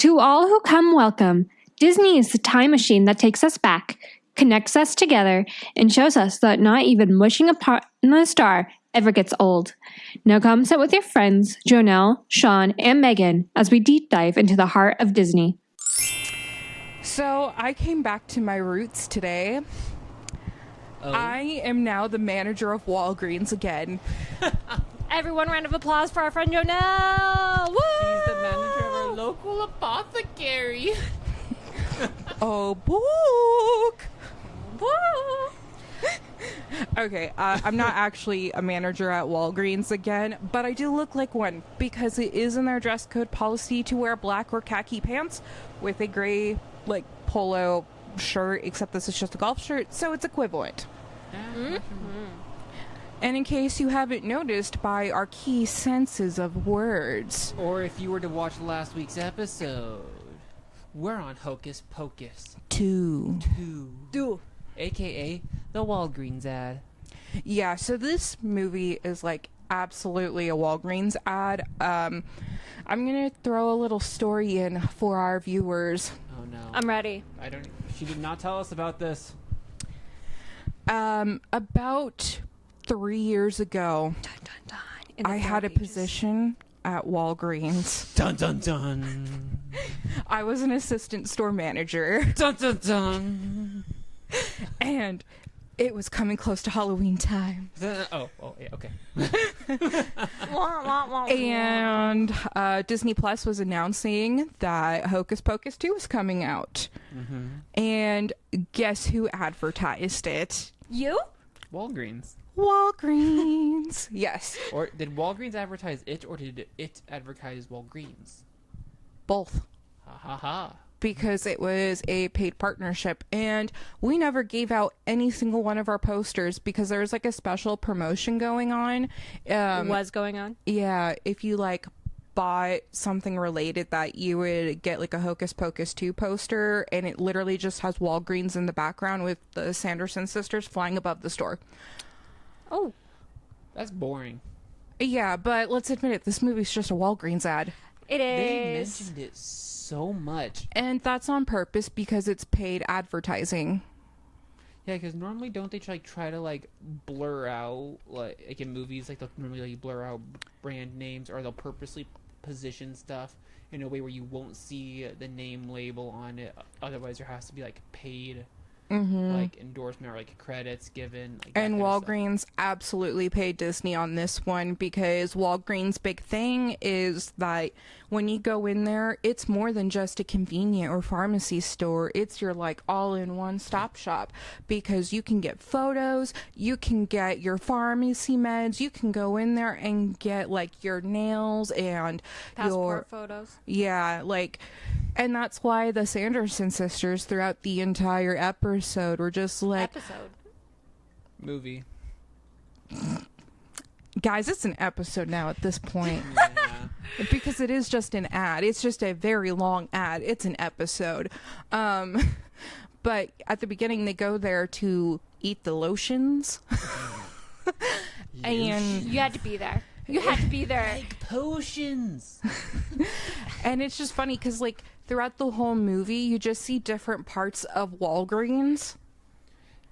To all who come, welcome. Disney is the time machine that takes us back, connects us together, and shows us that not even wishing upon a star ever gets old. Now come sit with your friends, Jonell, Sean, and Megan, as we deep dive into the heart of Disney. So I came back to my roots today. Oh. I am now the manager of Walgreens again. Everyone, round of applause for our friend Jonell. Woo! She's the manager of our local apothecary. Oh, book. Okay, I'm not actually a manager at Walgreens again, but I do look like one because it is in their dress code policy to wear black or khaki pants with a gray, polo shirt, except this is just a golf shirt, so it's equivalent. Mm-hmm. And in case you haven't noticed by our key senses of words, or if you were to watch last week's episode, we're on Hocus Pocus 2, aka the Walgreens ad. Yeah, so this movie is absolutely a Walgreens ad. I'm gonna throw a little story in for our viewers. Oh no, I'm ready. She did not tell us about this. About 3 years ago, dun, dun, dun, I had a position at Walgreens. Dun dun dun. I was an assistant store manager. Dun dun dun. And it was coming close to Halloween time. Yeah, okay. And Disney Plus was announcing that Hocus Pocus 2 was coming out. Mm-hmm. And guess who advertised it? You? Walgreens. Yes. Or did Walgreens advertise it, or did it advertise Walgreens? Both. Ha ha ha. Because it was a paid partnership, and we never gave out any single one of our posters because there was a special promotion going on. Was going on? Yeah, if you bought something related, that you would get a Hocus Pocus 2 poster, and it literally just has Walgreens in the background with the Sanderson Sisters flying above the store. Oh. That's boring. Yeah, but let's admit it, this movie's just a Walgreens ad. It is. They mentioned it so much. And that's on purpose because it's paid advertising. Yeah, because normally don't they try to blur out, in movies, they'll normally blur out brand names, or they'll purposely position stuff in a way where you won't see the name label on it. Otherwise there has to be paid endorsement or credits given. And Walgreens absolutely paid Disney on this one because Walgreens' big thing is that when you go in there, it's more than just a convenient or pharmacy store. It's your all-in-one stop shop because you can get photos, you can get your pharmacy meds, you can go in there and get your nails and passport photos. Yeah, and that's why the Sanderson sisters throughout the entire episode were just movie. Guys, it's an episode now at this point. Yeah. Because it is just an ad. It's just a very long ad. It's an episode. But at the beginning, they go there to eat the lotions. And you had to be there. You had to be there. Potions. And it's just funny because throughout the whole movie, you just see different parts of Walgreens.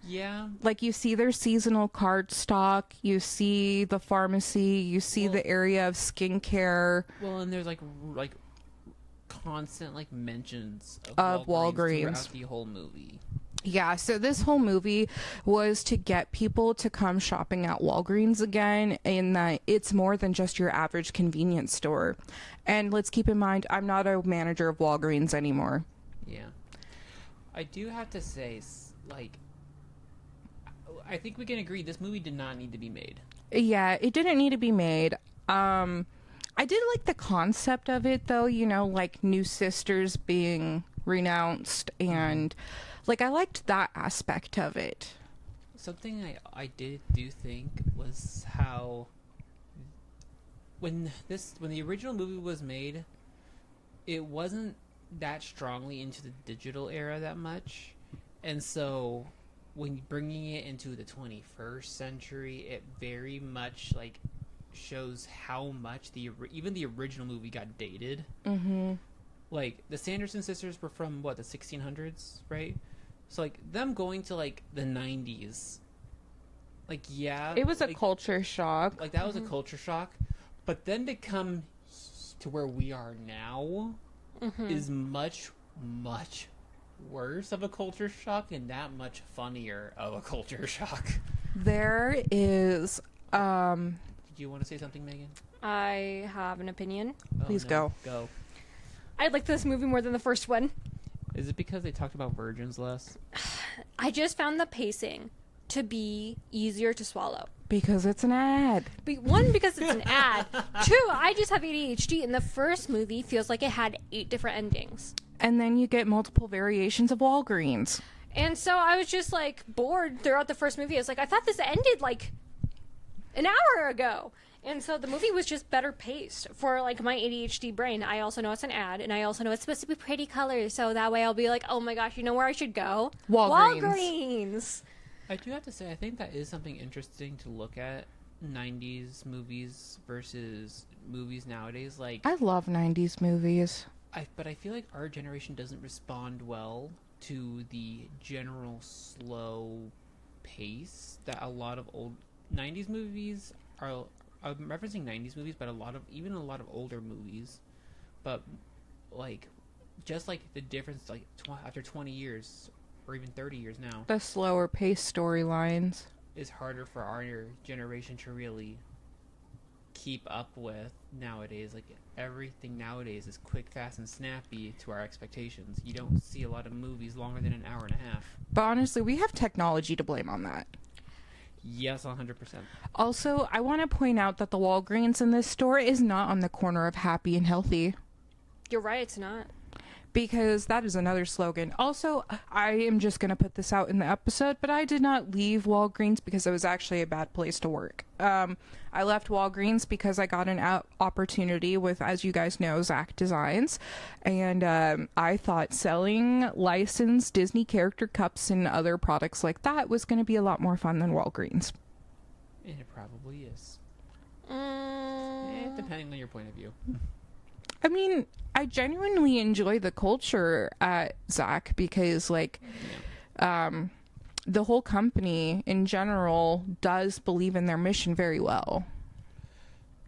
Yeah. You see their seasonal card stock, you see the pharmacy, you see the area of skincare. Well, and there's constant mentions of Walgreens throughout the whole movie. Yeah, so this whole movie was to get people to come shopping at Walgreens again, in that it's more than just your average convenience store. And let's keep in mind, I'm not a manager of Walgreens anymore. Yeah. I do have to say, I think we can agree this movie did not need to be made. Yeah, it didn't need to be made. I did like the concept of it, though, new sisters being renounced, and I liked that aspect of it. Something I do think was how when the original movie was made, it wasn't that strongly into the digital era that much, and so when bringing it into the 21st century, it very much shows how much even the original movie got dated. Mm-hmm. like the Sanderson sisters were from what, the 1600s, right? So like them going to like the 90s, like yeah, It was a like, culture shock. like that was a culture shock, but then to come to where we are now is much worse of a culture shock and that much funnier of a culture shock. There is Do you want to say something, Megan? I have an opinion. Oh, Please no. go. I like this movie more than the first one. Is it because they talked about virgins less? I just found the pacing to be easier to swallow. because it's an ad. One, because it's an ad. Two, I just have ADHD, and the first movie feels like it had 8 different endings. And then you get multiple variations of Walgreens. And so I was just like bored throughout the first movie. I was like, I thought this ended like an hour ago. And so the movie was just better paced for like my ADHD brain. I also know it's an ad, and I also know it's supposed to be pretty colors, so that way I'll be like, oh my gosh, you know where I should go? Walgreens. Walgreens. I do have to say, I think that is something interesting to look at. 90s movies versus movies nowadays. Like, I love 90s movies. but I feel like our generation doesn't respond well to the general slow pace that a lot of old 90s movies are. I'm referencing 90s movies, but a lot of older movies, but like just like the difference, like after 20 years or even 30 years now, The slower paced storylines. is harder for our generation to really keep up with nowadays. Like everything nowadays is quick, fast, and snappy to our expectations. You don't see a lot of movies longer than an hour and a half. But honestly, we have technology to blame on that. Yes, 100%. Also, I want to point out that the Walgreens in this store is not on the corner of happy and healthy, You're right, it's not. because that is another slogan. Also, I am just going to put this out in the episode, but I did not leave Walgreens because it was actually a bad place to work. I left Walgreens because I got an opportunity with, as you guys know, Zach Designs, and I thought selling licensed Disney character cups and other products like that was going to be a lot more fun than Walgreens. And it probably is. Mm. Depending on your point of view. I mean, I genuinely enjoy the culture at Zach because, like, the whole company in general does believe in their mission very well.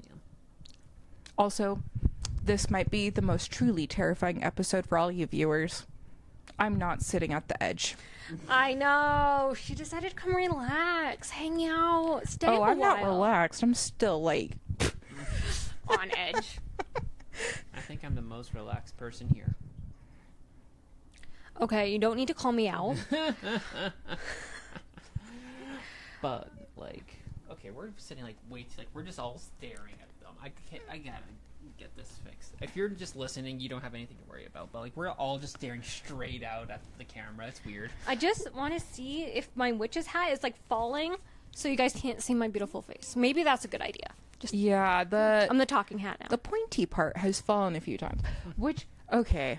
Yeah. Also, this might be the most truly terrifying episode for all you viewers. I'm not sitting at the edge. I know. She decided to come relax, hang out, stay a Oh, while. I'm not relaxed. I'm still, like, On edge. I think I'm the most relaxed person here. Okay, you don't need to call me out. But like, okay, we're sitting like we're just all staring at them. I gotta get this fixed. If you're just listening, you don't have anything to worry about. But like, we're all just staring straight out at the camera. It's weird. I just want to see if my witch's hat is like falling, so you guys can't see my beautiful face. Maybe that's a good idea. Just yeah, I'm the talking hat now. the pointy part has fallen a few times. Which, okay,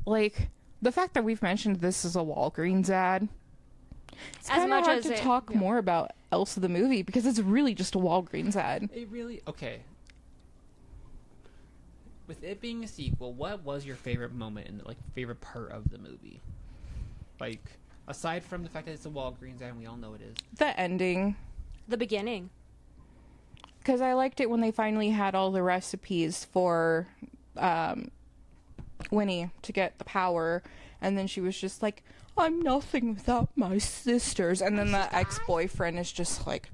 like, the fact that we've mentioned this is a Walgreens ad, it's As kind of much hard as to it- talk yeah. more about else of the movie because it's really just a Walgreens ad. It really okay. With it being a sequel, what was your favorite moment and like favorite part of the movie? Like, aside from the fact that it's a Walgreens ad, and we all know it is. The ending, The beginning. because I liked it when they finally had all the recipes for Winnie to get the power, and then she was just like, I'm nothing without my sisters, and then the ex-boyfriend is just like,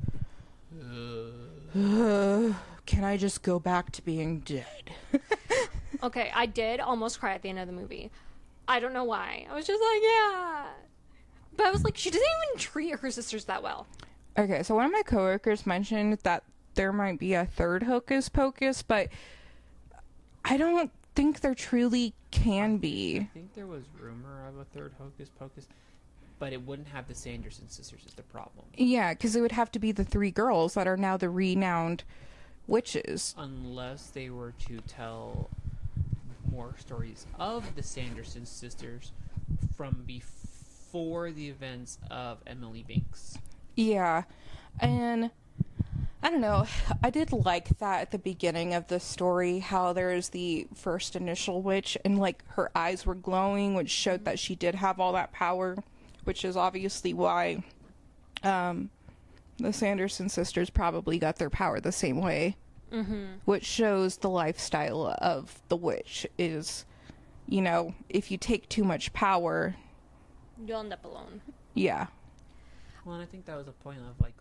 can I just go back to being dead? Okay, I did almost cry at the end of the movie. I don't know why. I was just like, yeah. But I was like, she doesn't even treat her sisters that well. Okay, so one of my coworkers mentioned that there might be a third Hocus Pocus, but I don't think there truly can be. I think there was rumor of a third Hocus Pocus, but it wouldn't have the Sanderson sisters is the problem. Yeah, because it would have to be the 3 girls that are now the renowned witches. Unless they were to tell more stories of the Sanderson sisters from before the events of Emily Binks. Yeah, and I don't know. I did like that at the beginning of the story, how there's the first initial witch and like her eyes were glowing, which showed that she did have all that power, which is obviously why the Sanderson sisters probably got their power the same way. Which shows the lifestyle of the witch is, you know, if you take too much power, You'll end up alone. yeah. Well, and I think that was a point of like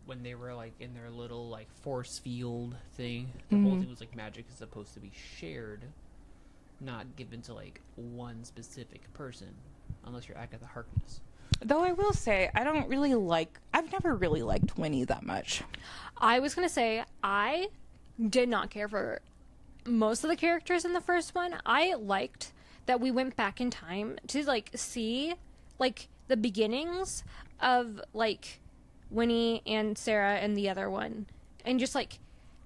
when they were like in their little like force field thing. The whole thing was like magic is supposed to be shared, not given to like one specific person, unless you're Agatha Harkness. Though I will say, I've never really liked Winnie that much. I was going to say, I did not care for most of the characters in the first one. I liked that we went back in time to, like, see, like, the beginnings of, like, Winnie and Sarah and the other one. And just, like,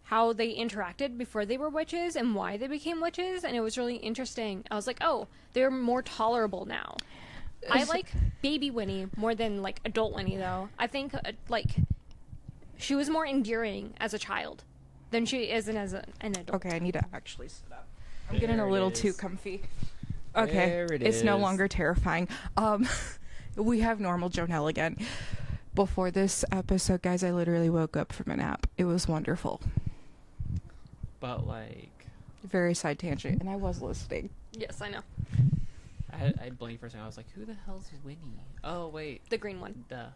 how they interacted before they were witches and why they became witches. And it was really interesting. I was like, oh, they're more tolerable now. I like baby Winnie more than, like, adult Winnie, though. I think, like, she was more endearing as a child than she is as an adult. Okay, I need to actually sit up. I'm There getting a it little is. too comfy. Okay, There it it's no is. longer terrifying. We have normal Jonell again. Before this episode, guys, I literally woke up from a nap. It was wonderful. But like, Very side tangent, and I was listening. Yes, I know. I blinked for a second. I was like, who the hell's Winnie? Oh wait, The green one. duh.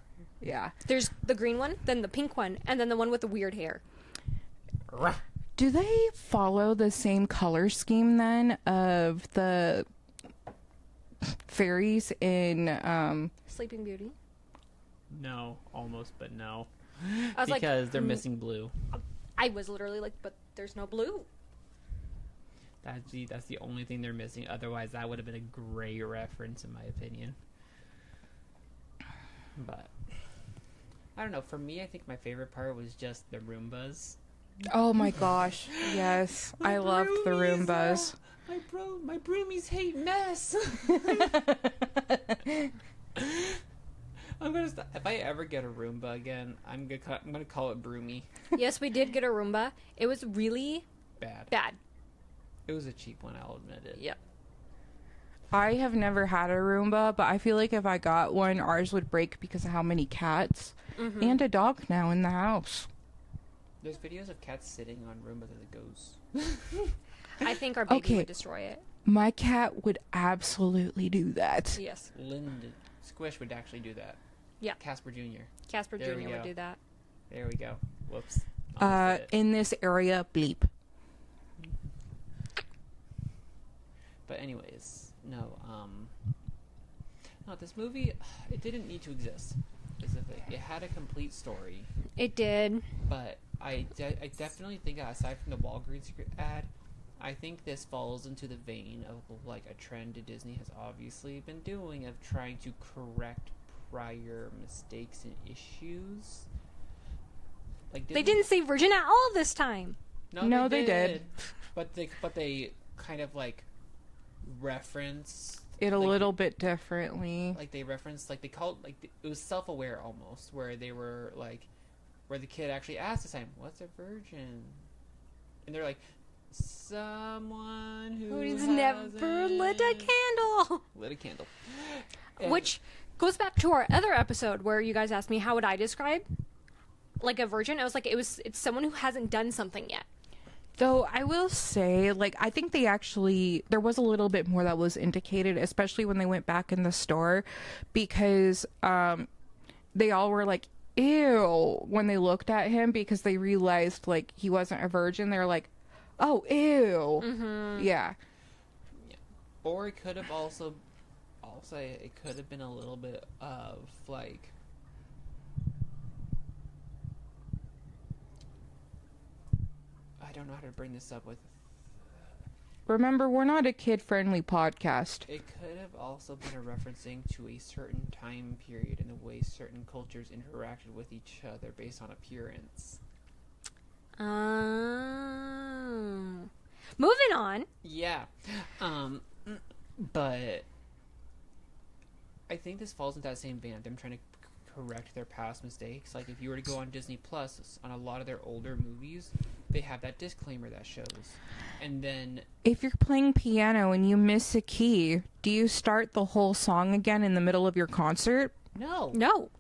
Yeah. There's the green one, then the pink one, and then the one with the weird hair. Do they follow the same color scheme then of the fairies in Sleeping Beauty. No, almost, but no. I was Because like, they're missing blue. I was literally like, but there's no blue. That's the only thing they're missing. Otherwise, that would have been a great reference, in my opinion. But I don't know. For me, I think my favorite part was just the Roombas. Oh my gosh, yes. I love the Roombas. My broomies hate mess. I'm gonna if I ever get a Roomba again, I'm gonna call it Broomy. Yes, we did get a Roomba. It was really Bad. bad. It was a cheap one, I'll admit it. Yep. I have never had a Roomba, but I feel like if I got one, ours would break because of how many cats and a dog now in the house. There's videos of cats sitting on Roombas as it goes. I think our baby Okay. would destroy it. My cat would absolutely do that. Yes. Squish would actually do that. Yeah. Casper Jr. Casper There we Jr. would go. do that. There we go. Whoops. Almost did it. In this area, bleep. But anyways, no, this movie, it didn't need to exist. Specifically. It had a complete story, It did. but I definitely think, aside from the Walgreens ad, I think this falls into the vein of like a trend that Disney has obviously been doing of trying to correct prior mistakes and issues. Like They didn't say virgin at all this time. No, they did. But they kind of like reference It a like, little bit differently. like they referenced like they called like it was self-aware almost, where they were like where the kid actually asked this time, "What's a virgin?" And they're like, "Someone Who's who's never lit a candle." lit a candle." Which goes back to our other episode where you guys asked me how would I describe like a virgin. I was like, it's someone who hasn't done something yet. Though I will say, like, I think there was a little bit more that was indicated, especially when they went back in the store, because they all were like, ew, when they looked at him, because they realized, like, he wasn't a virgin. They're like, oh, ew. Mm-hmm. Yeah. Or it could have also it could have been a little bit of like I don't know how to bring this up with. Remember, we're not a kid-friendly podcast. It could have also been a referencing to a certain time period and the way certain cultures interacted with each other based on appearance. Moving on. Yeah. But I think this falls into that same vein of them trying to correct their past mistakes. Like, if you were to go on Disney Plus, on a lot of their older movies, they have that disclaimer that shows. And then... If you're playing piano and you miss a key, do you start the whole song again in the middle of your concert? No.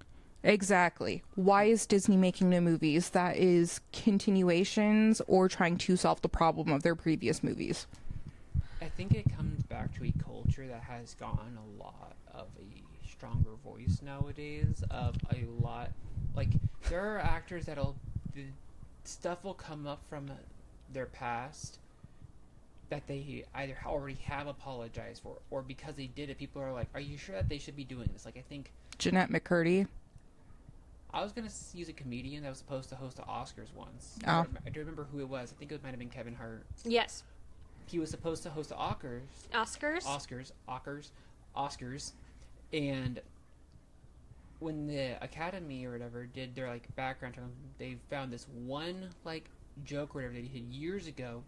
Exactly. Why is Disney making new movies that is continuations or trying to solve the problem of their previous movies? I think it comes back to a culture that has gotten a lot of a stronger voice nowadays. Of a lot, like, there are actors that'll, the stuff will come up from their past that they either already have apologized for, or because they did it, people are like, are you sure that they should be doing this? Like, I think Jeanette McCurdy. I was going to use a comedian that was supposed to host the Oscars once. Oh. I don't remember who it was. I think it might have been Kevin Hart. Yes. He was supposed to host the Oscars, and when the Academy or whatever did their like background on him, they found this one like joke or whatever that he did years ago,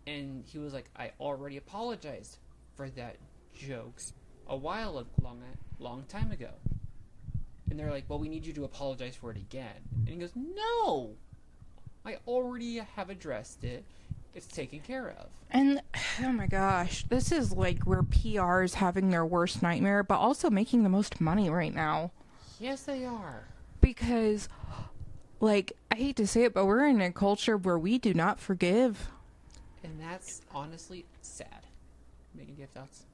and he was like, I already apologized for that joke a long time ago. And they're like, well, we need you to apologize for it again. And he goes, no, I already have addressed it. It's taken care of. And, oh my gosh, this is like where PR is having their worst nightmare, but also making the most money right now. Yes, they are. Because, like, I hate to say it, but we're in a culture where we do not forgive. And that's honestly sad. Megan, do you have thoughts?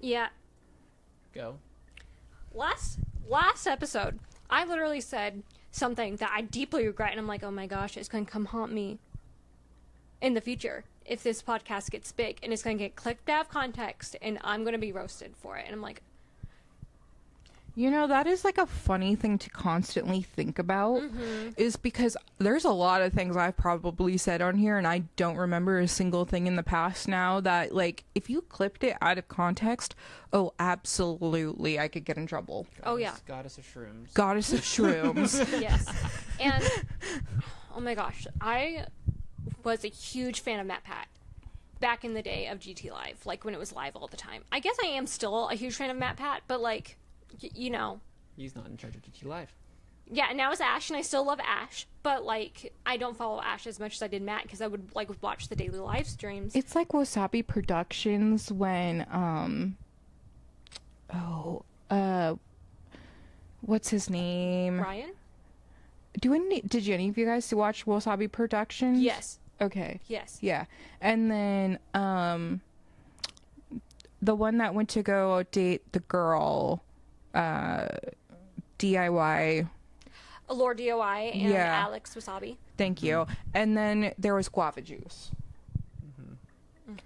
Yeah. Go. Last episode, I literally said something that I deeply regret, and I'm like, oh my gosh, it's going to come haunt me in the future if this podcast gets big, and it's going to get clipped out of context, and I'm going to be roasted for it. And I'm like, You know, that is like a funny thing to constantly think about, is because there's a lot of things I've probably said on here and I don't remember a single thing in the past now that, like, if you clipped it out of context, oh, absolutely, I could get in trouble. oh yeah, Goddess of Shrooms. Goddess of Shrooms. yes. And oh my gosh, I was a huge fan of Matt Pat back in the day of GT Live, like when it was live all the time. I guess I am still a huge fan of Matt Pat, but like, you know, He's not in charge of GT Live. yeah, and now it's Ash, and I still love Ash, but like, I don't follow Ash as much as I did Matt, because I would like watch the daily live streams. It's like Wasabi Productions when, what's his name? Ryan? Did any of you guys watch Wasabi Productions? Yes. Okay. Yes. Yeah. And then, the one that went to go date the girl, DIY. Allure DOI and Yeah. Alex Wasabi. Thank you. And then there was guava juice.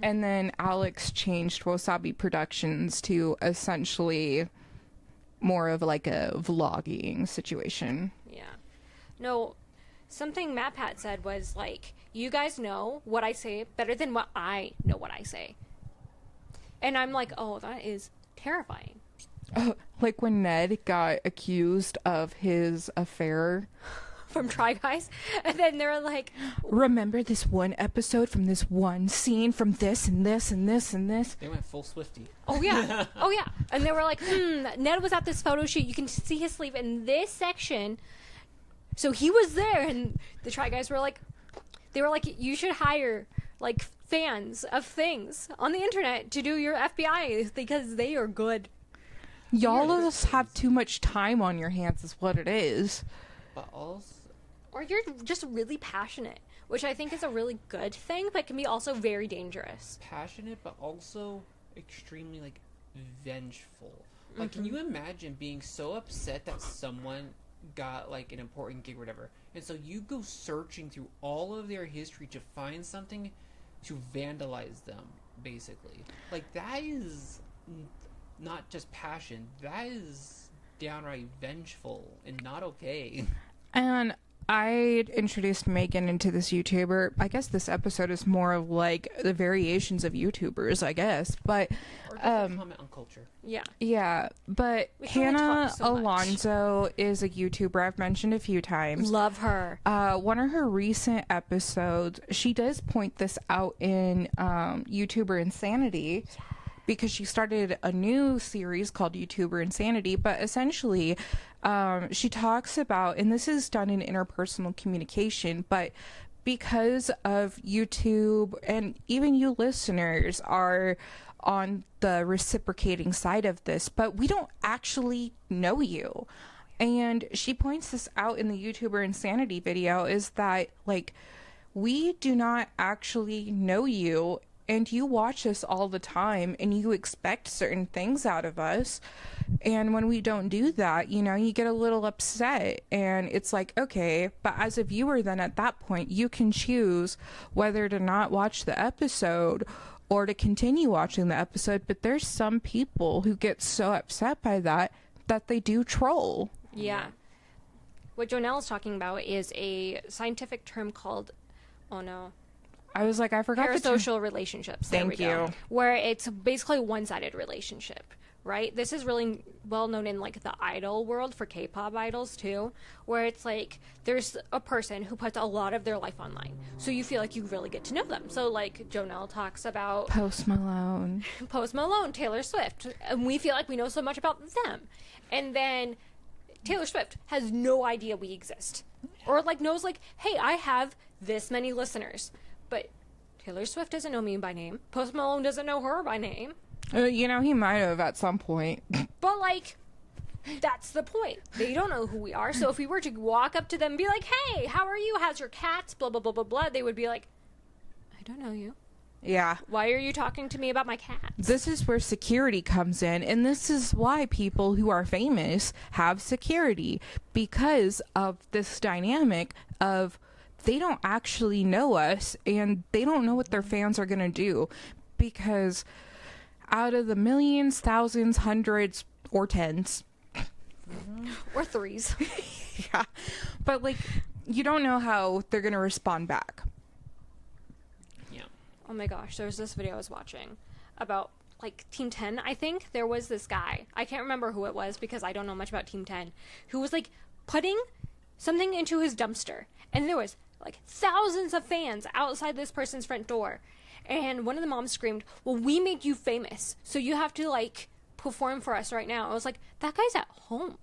And then Alex changed Wasabi Productions to essentially more of like a vlogging situation. Yeah. No, something Matt Pat said was like, you guys know what I say better than what I know what I say. And I'm like, oh, that is terrifying. Like when Ned got accused of his affair. From Try Guys. And then they were like, Remember this one episode from this one scene from this and this and this and this? They went full Swiftie. oh yeah, oh yeah. And they were like, Ned was at this photo shoot. You can see his sleeve in this section. So he was there. And the Try Guys were like, they were like, you should hire like fans of things on the internet to do your FBI because they are good. Y'all just have too much time on your hands is what it is. But also, Or you're just really passionate, which I think is a really good thing, but can be also very dangerous. passionate, but also extremely, like, vengeful. Like, can you imagine being so upset that someone got, like, an important gig or whatever, and so you go searching through all of their history to find something to vandalize them, basically. Like, that is not just passion, that is downright vengeful and not okay. And I introduced Megan into this YouTuber. I guess this episode is more of like the variations of YouTubers, I guess. But Or just a comment on culture. Yeah. yeah, but We can only Hannah talk so much. Alonso is a YouTuber I've mentioned a few times. Love her. One of her recent episodes, she does point this out in YouTuber Insanity, because she started a new series called YouTuber Insanity. But essentially, she talks about, and this is done in interpersonal communication, but because of YouTube and even you listeners are on the reciprocating side of this, but we don't actually know you. And she points this out in the YouTuber Insanity video, is that, like, we do not actually know you, and you watch us all the time, and you expect certain things out of us. And when we don't do that, you know, you get a little upset. And it's like, okay, but as a viewer, then at that point, you can choose whether to not watch the episode or to continue watching the episode. But there's some people who get so upset by that they do troll. Yeah. What Jonell is talking about is a scientific term called, oh no, I was like, I forgot parasocial relationships. Thank you. Where it's basically a one-sided relationship, right? This is really well known in like the idol world for K-pop idols too, where it's like there's a person who puts a lot of their life online, so you feel like you really get to know them. So like Jonell talks about Post Malone, Taylor Swift, and we feel like we know so much about them, and then Taylor Swift has no idea we exist, or like knows like, hey, I have this many listeners. But Taylor Swift doesn't know me by name. Post Malone doesn't know her by name. You know, he might have at some point. But, like, that's the point. They don't know who we are. So if we were to walk up to them and be like, hey, how are you? How's your cats? Blah, blah, blah, blah, blah. They would be like, I don't know you. Yeah. Why are you talking to me about my cats? This is where security comes in. And this is why people who are famous have security. Because of this dynamic of they don't actually know us, and they don't know what their fans are going to do, because out of the millions, thousands, hundreds, or tens, or threes, yeah, but like, you don't know how they're going to respond back. Yeah. Oh my gosh, there's this video I was watching about like Team 10, I think. There was this guy, I can't remember who it was because I don't know much about Team 10, who was like putting something into his dumpster, and there was like thousands of fans outside this person's front door. And one of the moms screamed, well, we made you famous, so you have to like perform for us right now. I was like, that guy's at home,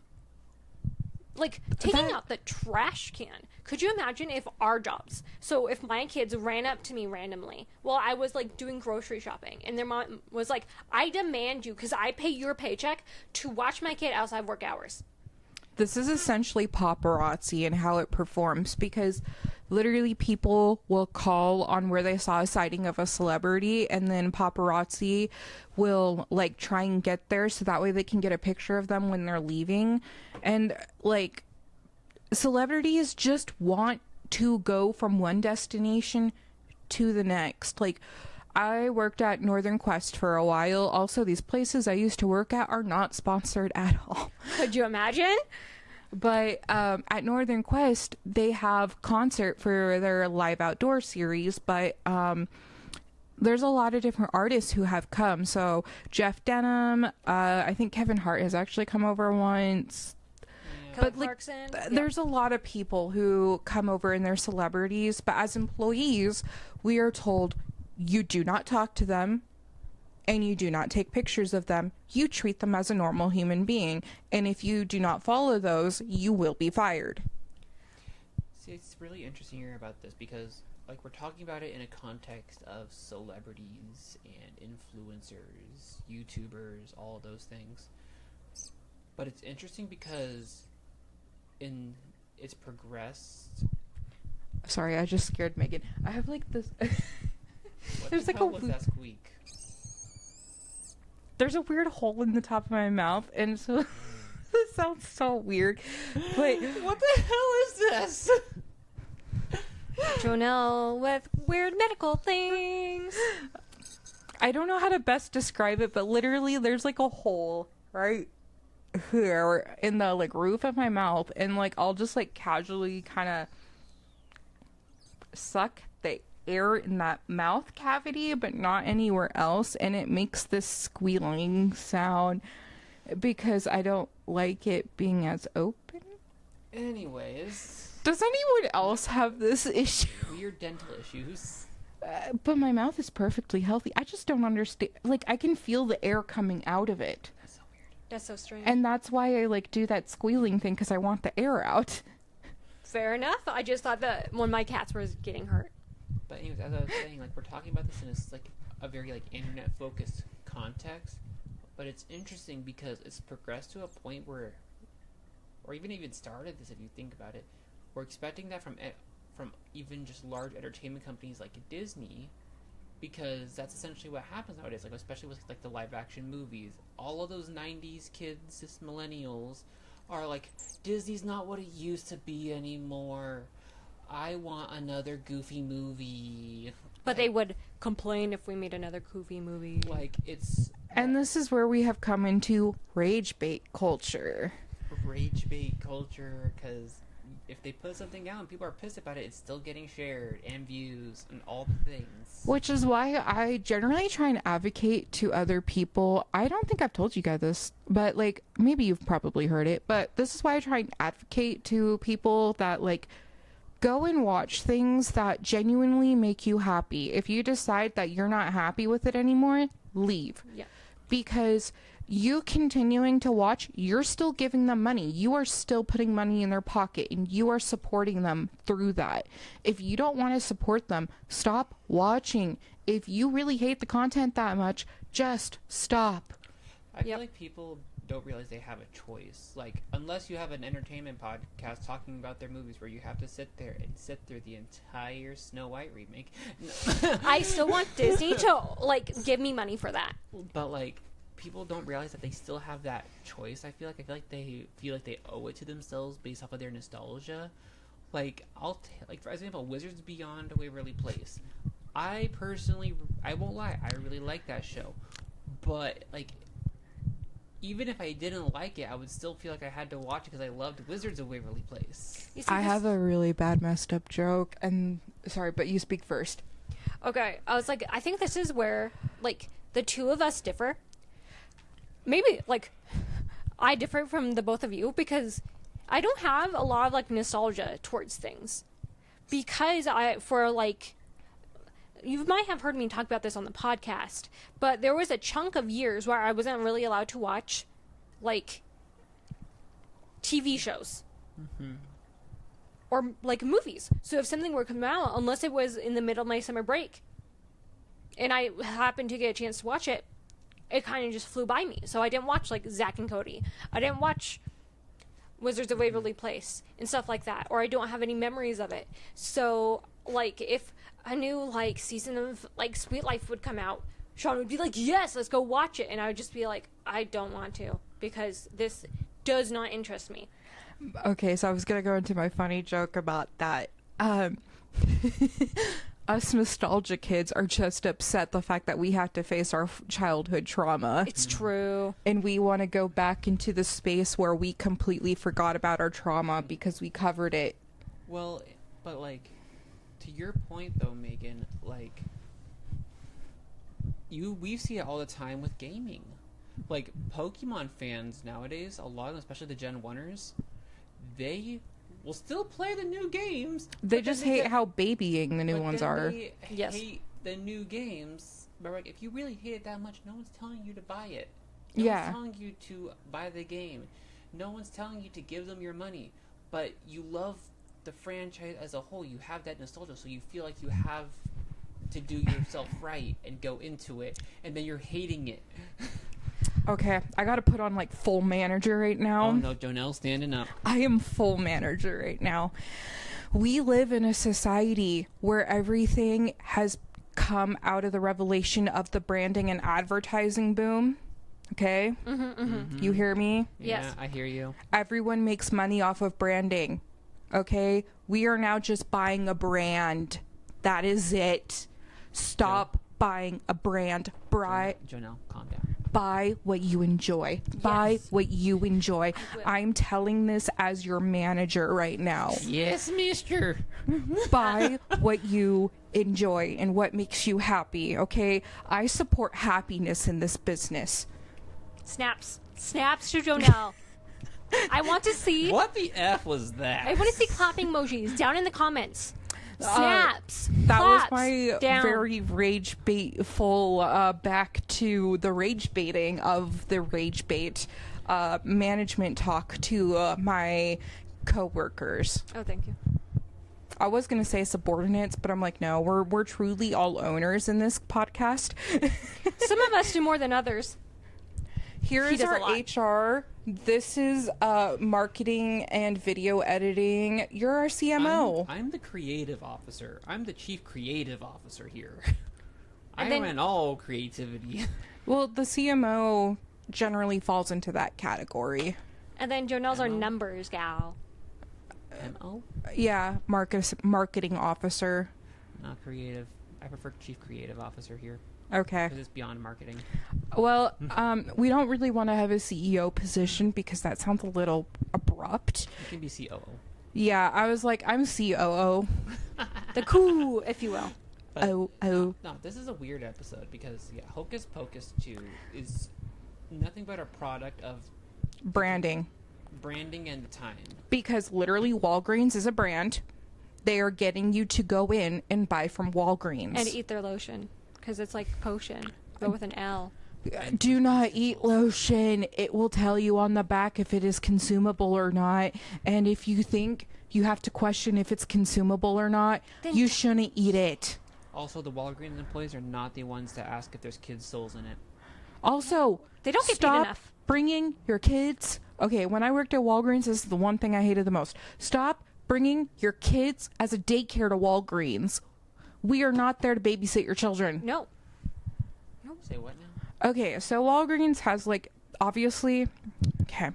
like taking out the trash can. Could you imagine if our jobs, so if my kids ran up to me randomly while I was like doing grocery shopping, and their mom was like, I demand you, because I pay your paycheck, to watch my kid outside work hours. This is essentially paparazzi and how it performs, because literally people will call on where they saw a sighting of a celebrity, and then paparazzi will like try and get there so that way they can get a picture of them when they're leaving. And like, celebrities just want to go from one destination to the next. Like, I worked at Northern Quest for a while. Also, these places I used to work at are not sponsored at all. Could you imagine? But at Northern Quest, they have concert for their live outdoor series, but there's a lot of different artists who have come. So Jeff Denham, I think Kevin Hart has actually come over once. Kelly But like, Clarkson. there's a lot of people who come over and they're celebrities, but as employees, we are told you do not talk to them and you do not take pictures of them. You treat them as a normal human being, and if you do not follow those, you will be fired. See, it's really interesting hearing about this because, like, we're talking about it in a context of celebrities and influencers, YouTubers, all of those things. But it's interesting because it's progressed. Sorry, I just scared Megan. I have like this. What There's the like hell was that squeak? There's a weird hole in the top of my mouth, and so this sounds so weird. But What the hell is this? Jonell with weird medical things. I don't know how to best describe it, but literally there's like a hole right here in the like roof of my mouth, and like I'll just like casually kind of suck the air in that mouth cavity, but not anywhere else, and it makes this squealing sound because I don't like it being as open. Anyways, Does anyone else have this issue? weird dental issues. But my mouth is perfectly healthy. I just don't understand. Like, I can feel the air coming out of it. That's so weird. That's so strange. And that's why I, like, do that squealing thing, because I want the air out. Fair enough. I just thought that when my cats were getting hurt. But anyways, as I was saying, like, we're talking about this in a, like, a very, like, internet-focused context. But it's interesting because it's progressed to a point where, or even started this if you think about it, we're expecting that from even just large entertainment companies like Disney, because that's essentially what happens nowadays, like especially with like the live action movies. All of those 90s kids, this millennials, are like, Disney's not what it used to be anymore. I want another Goofy movie. But they would complain if we made another Goofy movie. Like, it's... And this is where we have come into rage bait culture. Rage bait culture, because if they put something out and people are pissed about it, it's still getting shared and views and all the things. Which is why I generally try and advocate to other people. I don't think I've told you guys this, but like, maybe you've probably heard it, but this is why I try and advocate to people that like, go and watch things that genuinely make you happy. If you decide that you're not happy with it anymore, leave. Yeah. Because you continuing to watch, you're still giving them money. You are still putting money in their pocket, and you are supporting them through that. If you don't want to support them, stop watching. If you really hate the content that much, just stop. I feel like people don't realize they have a choice. Like, unless you have an entertainment podcast talking about their movies where you have to sit there and sit through the entire Snow White remake. I still want Disney to, like, give me money for that. But, like, people don't realize that they still have that choice. I feel like they feel like they owe it to themselves based off of their nostalgia. Like, like, for example, Wizards Beyond Waverly Place. I personally, I won't lie, I really like that show. But, like, even if I didn't like it, I would still feel like I had to watch it because I loved Wizards of Waverly Place. I have a really bad messed up joke, and sorry, but you speak first. Okay, I was like, I think this is where, like, the two of us differ. Maybe, like, I differ from the both of you because I don't have a lot of, like, nostalgia towards things. Because you might have heard me talk about this on the podcast, but there was a chunk of years where I wasn't really allowed to watch, like, TV shows. Mm-hmm. Or, like, movies. So if something were to come out, unless it was in the middle of my summer break, and I happened to get a chance to watch it, it kind of just flew by me. So I didn't watch, like, Zack and Cody. I didn't watch Wizards of Waverly Place and stuff like that. Or I don't have any memories of it. So, like, if a new, like, season of, like, Sweet Life would come out, Sean would be like, yes, let's go watch it. And I would just be like, I don't want to, because this does not interest me. Okay, so I was going to go into my funny joke about that. Us nostalgia kids are just upset the fact that we have to face our childhood trauma. It's true. And we want to go back into the space where we completely forgot about our trauma because we covered it. Well, but, like, to your point, though, Megan, like, we see it all the time with gaming. Like, Pokemon fans nowadays, a lot of them, especially the Gen 1ers, they will still play the new games. They just hate how babying the new ones are. They hate the new games. But, like, if you really hate it that much, no one's telling you to buy it. No one's telling you to buy the game. No one's telling you to give them your money. But you love the franchise as a whole. You have that nostalgia, so you feel like you have to do yourself right and go into it, and then you're hating it. Okay, I gotta put on, like, full manager right now. Oh no, Jonell standing up. I am full manager right now. We live in a society where everything has come out of the revelation of the branding and advertising boom. Okay? You hear me? Yeah, Yes. I hear you. Everyone makes money off of branding. Okay? We are now just buying a brand. That is it. Stop buying a brand. Jonell, calm down. Buy what you enjoy. Buy what you enjoy. will. I'm telling this as your manager right now. Yes, mister. Buy what you enjoy and what makes you happy, okay? I support happiness in this business. Snaps to Jonell. I want to see. What the F was that? I want to see clapping emojis down in the comments. Snaps. That was Claps. my Down. very rage baitful back to the rage baiting of the rage bait management talk to my coworkers. Oh, thank you. I was gonna say subordinates, but I'm like, no, we're truly all owners in this podcast. Some of us do more than others. Here He is does a our lot. HR. This is marketing and video editing. You're our CMO. I'm the creative officer. I'm the chief creative officer here. I And then- run all creativity. Well, the CMO generally falls into that category. And then Jonell's our Emma? numbers gal. MO? Yeah, marketing officer. Not creative. I prefer chief creative officer here Okay. because it's beyond marketing. Well, we don't really want to have a CEO position because that sounds a little abrupt. You can be COO. Yeah, I was like, I'm COO. The coup, if you will. But Oh. No, this is a weird episode because, yeah, Hocus Pocus 2 is nothing but a product of Branding. branding and time. Because literally Walgreens is a brand. They are getting you to go in and buy from Walgreens. And eat their lotion. Because it's like potion, but with an L. Do not eat lotion. It will tell you on the back if it is consumable or not. And if you think you have to question if it's consumable or not, Then you shouldn't eat it. Also, the Walgreens employees are not the ones to ask if there's kids' souls in it. Also, They don't get paid stop enough. bringing your kids. Okay, when I worked at Walgreens, this is the one thing I hated the most. Stop bringing your kids as a daycare to Walgreens. We are not there to babysit your children. No. Say what now? Okay, so Walgreens has, like, obviously... Okay.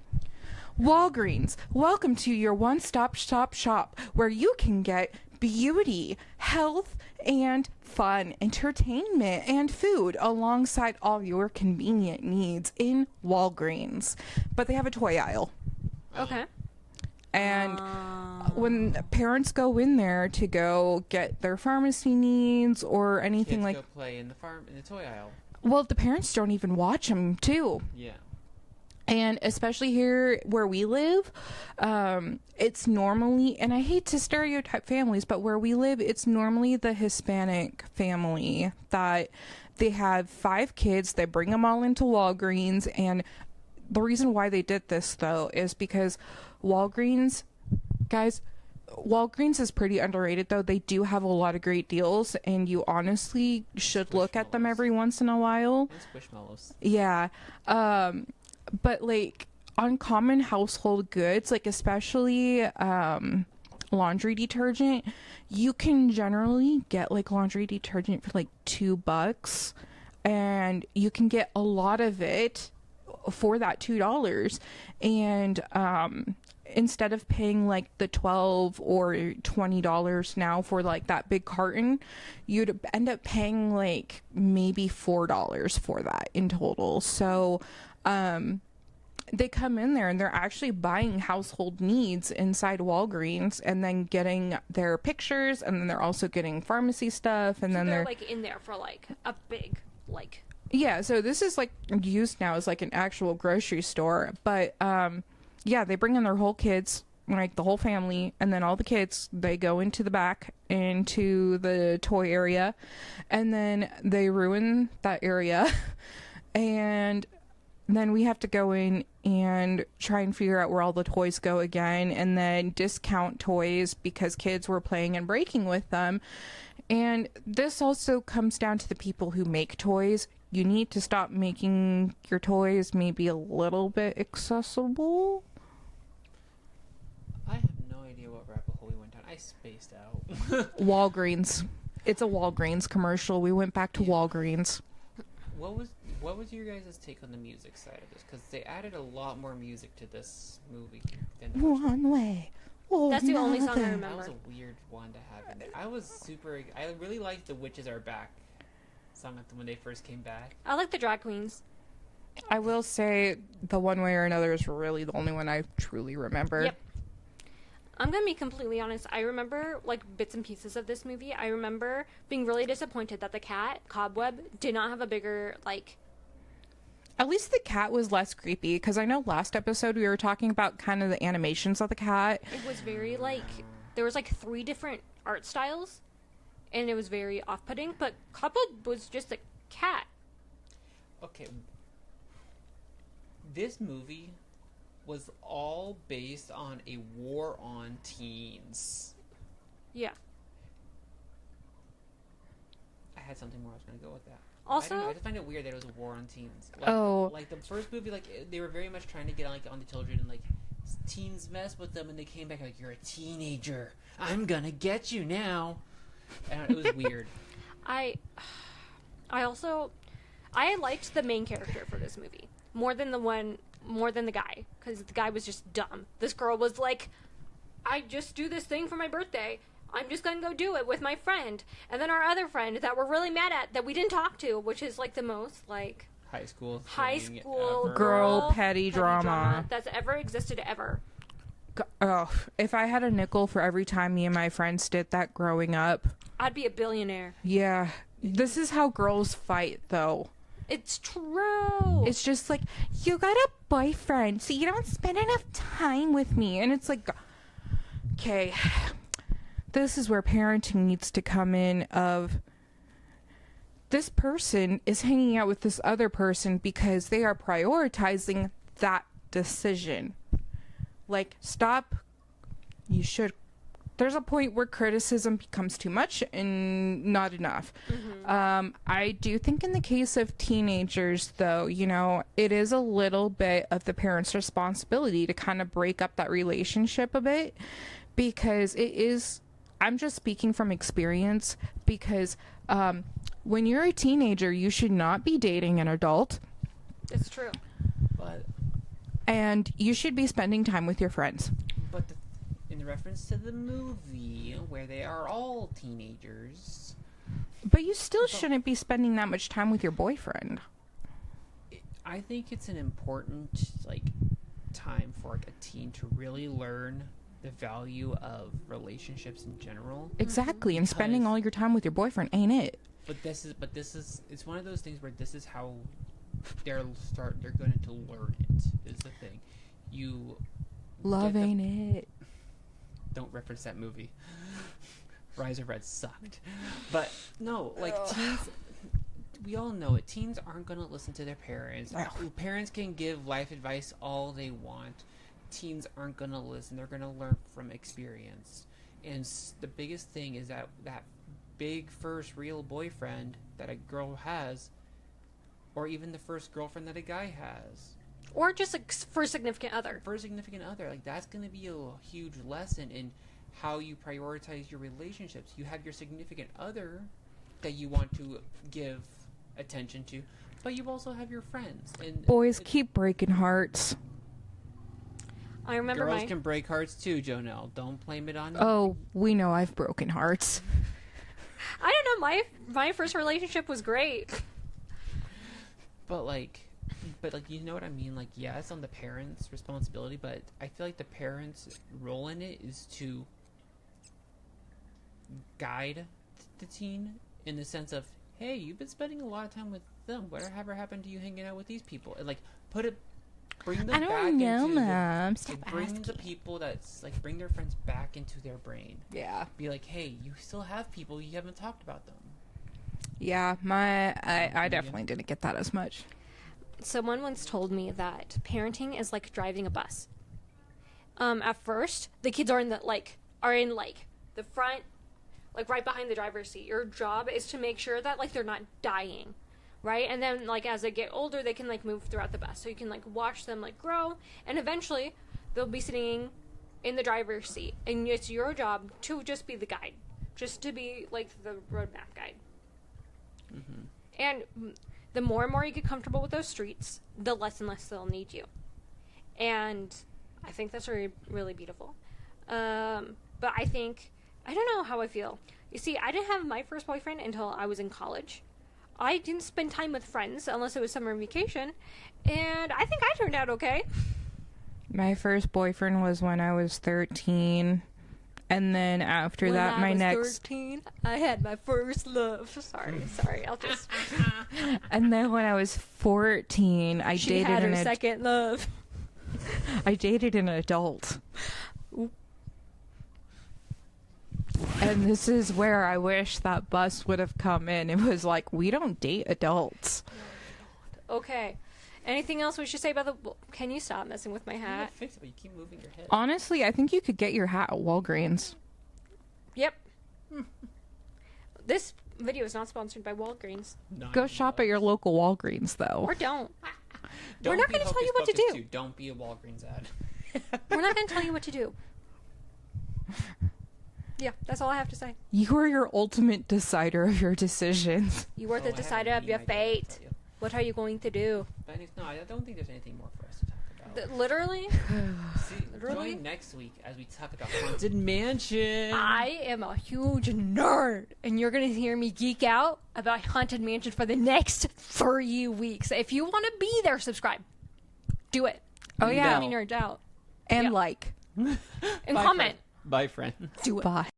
Walgreens, welcome to your one-stop shop where you can get beauty, health, and fun, entertainment, and food alongside all your convenient needs in Walgreens. But they have a toy aisle. Okay. And when parents go in there to go get their pharmacy needs or anything Kids like... go play in the toy aisle. Well, the parents don't even watch them, too. Yeah. And especially here where we live, it's normally, and I hate to stereotype families, but where we live, it's normally the Hispanic family that they have 5 kids, they bring them all into Walgreens, and the reason why they did this, though, is because Walgreens, guys, Walgreens is pretty underrated, though. They do have a lot of great deals, and you honestly should look at them every once in a while. And Squishmallows. Yeah. But like uncommon household goods, like especially laundry detergent, you can generally get like laundry detergent for like $2, and you can get a lot of it for that $2. And instead of paying like the $12 or $20 now for like that big carton, you'd end up paying like maybe $4 for that in total. So they come in there and they're actually buying household needs inside Walgreens and then getting their pictures, and then they're also getting pharmacy stuff, and then They're they're like in there for like a big like. yeah, so this is like used now as like an actual grocery store. But yeah, they bring in their whole kids, like the whole family, and then all the kids, they go into the back into the toy area, and then they ruin that area. And then we have to go in and try and figure out where all the toys go again, and then discount toys because kids were playing and breaking with them. And this also comes down to the people who make toys. You need to stop making your toys maybe a little bit accessible. I have no idea what rabbit hole we went down. I spaced out. Walgreens. It's a Walgreens commercial. We went back to Walgreens. What was your guys' take on the music side of this? Because they added a lot more music to this movie than the first one. One way. or That's the only song I another. remember. That was a weird one to have in there. I really liked the Witches Are Back song when they first came back. I like the drag queens. I will say the One Way or Another is really the only one I truly remember. Yep. I'm gonna be completely honest. I remember like bits and pieces of this movie. I remember being really disappointed that the cat Cobweb did not have a bigger like. At least the cat was less creepy, because I know last episode we were talking about kind of the animations of the cat. It was very like there was like 3 different art styles, and it was very off-putting. But coupled was just a cat. Okay. This movie was all based on a war on teens. Yeah. I had something more I was going to go with that. Also, I just find it weird that it was a war on teens. Like the first movie, like they were very much trying to get on the children, and like teens mess with them, and they came back like, "You're a teenager. I'm gonna get you now." And it was weird. I liked the main character for this movie more than the guy, because the guy was just dumb. This girl was like, I just do this thing for my birthday. I'm just gonna go do it with my friend. And then our other friend that we're really mad at, that we didn't talk to, which is like the most like high school ever. Girl petty drama that's ever existed ever. Oh, if I had a nickel for every time me and my friends did that growing up, I'd be a billionaire. Yeah. This is how girls fight, though. It's true. It's just like, you got a boyfriend, so you don't spend enough time with me. And it's like, okay, this is where parenting needs to come in of, this person is hanging out with this other person because they are prioritizing that decision. Like, stop. You should. There's a point where criticism becomes too much and not enough. Mm-hmm. I do think in the case of teenagers, though, you know, it is a little bit of the parents' responsibility to kind of break up that relationship a bit, because it is, I'm just speaking from experience, because when you're a teenager, you should not be dating an adult. It's true. And you should be spending time with your friends. But in reference to the movie, where they are all teenagers... But you still shouldn't be spending that much time with your boyfriend. I think it's an important, time for a teen to really learn the value of relationships in general. Exactly, and spending all your time with your boyfriend ain't it. But this is, it's one of those things where this is how they're going to learn it, is the thing. Love ain't it. Don't reference that movie. Rise of Red sucked. But no, teens, we all know it. Teens aren't going to listen to their parents. Parents can give life advice all they want. Teens aren't going to listen. They're going to learn from experience. And the biggest thing is that big first real boyfriend that a girl has, or even the first girlfriend that a guy has. Or just for a significant other. For a significant other. That's going to be a huge lesson in how you prioritize your relationships. You have your significant other that you want to give attention to, but you also have your friends. And boys keep breaking hearts. I remember girls can break hearts too, Jonell. Don't blame it on me. Oh, we know I've broken hearts. I don't know. My first relationship was great. But you know what I mean? Yeah, it's on the parents' responsibility, but I feel like the parents' role in it is to guide the teen in the sense of, hey, you've been spending a lot of time with them. Whatever happened to you hanging out with these people? And bring them back. I don't know, Mom. Bring the people bring their friends back into their brain. Yeah. Be like, hey, you still have people, you haven't talked about them. Yeah, I definitely didn't get that as much. Someone once told me that parenting is like driving a bus. At first, the kids are in the front, right behind the driver's seat. Your job is to make sure that they're not dying, right? And then as they get older, they can move throughout the bus, so you can watch them grow, and eventually they'll be sitting in the driver's seat, and it's your job to just be the guide, just to be the roadmap guide. Mm-hmm. And the more and more you get comfortable with those streets, the less and less they'll need you. And I think that's really, really beautiful. But I don't know how I feel. You see, I didn't have my first boyfriend until I was in college. I didn't spend time with friends unless it was summer vacation. And I think I turned out okay. My first boyfriend was when I was 13. And then after that, my next... 13, I had my first love. Sorry, I'll just... And then when I was 14, I dated her second love. I dated an adult. And this is where I wish that bus would have come in. It was like, we don't date adults. Okay. Anything else we should say about the... Can you stop messing with my hat? Fix it, but you keep moving your head. Honestly, I think you could get your hat at Walgreens. Yep. This video is not sponsored by Walgreens. Go shop at your local Walgreens, though. Or don't. Don't We're not be going to tell Hocus you what to Pocus do. too. Don't be a Walgreens ad. We're not going to tell you what to do. Yeah, that's all I have to say. You are your ultimate decider of your decisions. You are the Oh, I have decider a of your meeting idea to fate. tell you. What are you going to do? But no, I don't think there's anything more for us to talk about. Literally? See, Literally? join next week as we talk about Haunted Mansion. I am a huge nerd, and you're going to hear me geek out about Haunted Mansion for the next 3 weeks. If you want to be there, subscribe. Do it. Oh, yeah. Get me nerds out. And Yeah. like. And Bye, comment. Bye, friend. Do it. Bye.